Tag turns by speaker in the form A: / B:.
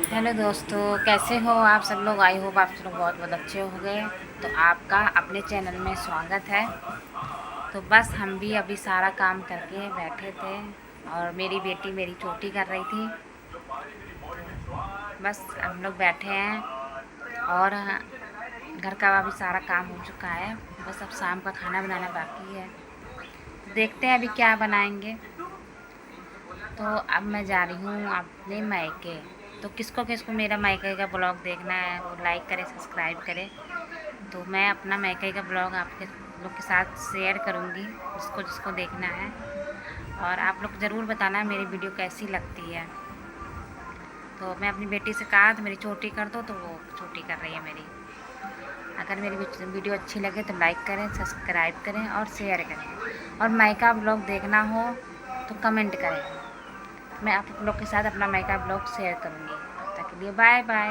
A: Hello दोस्तों, कैसे हो आप सब लोग। आई होप आप सब लोग बहुत बहुत अच्छे हो गए। तो आपका अपने चैनल में स्वागत है। तो बस हम भी अभी सारा काम करके बैठे थे और मेरी बेटी मेरी चोटी कर रही थी। बस हम लोग बैठे हैं और घर का अभी सारा काम हो चुका है। बस अब शाम का खाना बनाना बाकी है। देखते हैं अभी क्या बनाएंगे। तो अब मैं जा रही हूँ अपने मायके। तो किसको किसको मेरा मायके का ब्लॉग देखना है वो लाइक करे, सब्सक्राइब करे। तो मैं अपना मायके का ब्लॉग आपके लोग के साथ शेयर करूँगी, जिसको जिसको देखना है। और आप लोग ज़रूर बताना मेरी वीडियो कैसी लगती है। तो मैं अपनी बेटी से कहा तो मेरी छोटी कर दो, तो वो छोटी कर रही है मेरी। अगर मेरी वीडियो अच्छी लगे तो लाइक करें, सब्सक्राइब करें और शेयर करें। और मायका ब्लॉग देखना हो तो कमेंट करें। मैं आप लोग के साथ अपना मायका ब्लॉग शेयर करूँगी। तब तक के लिए बाय बाय।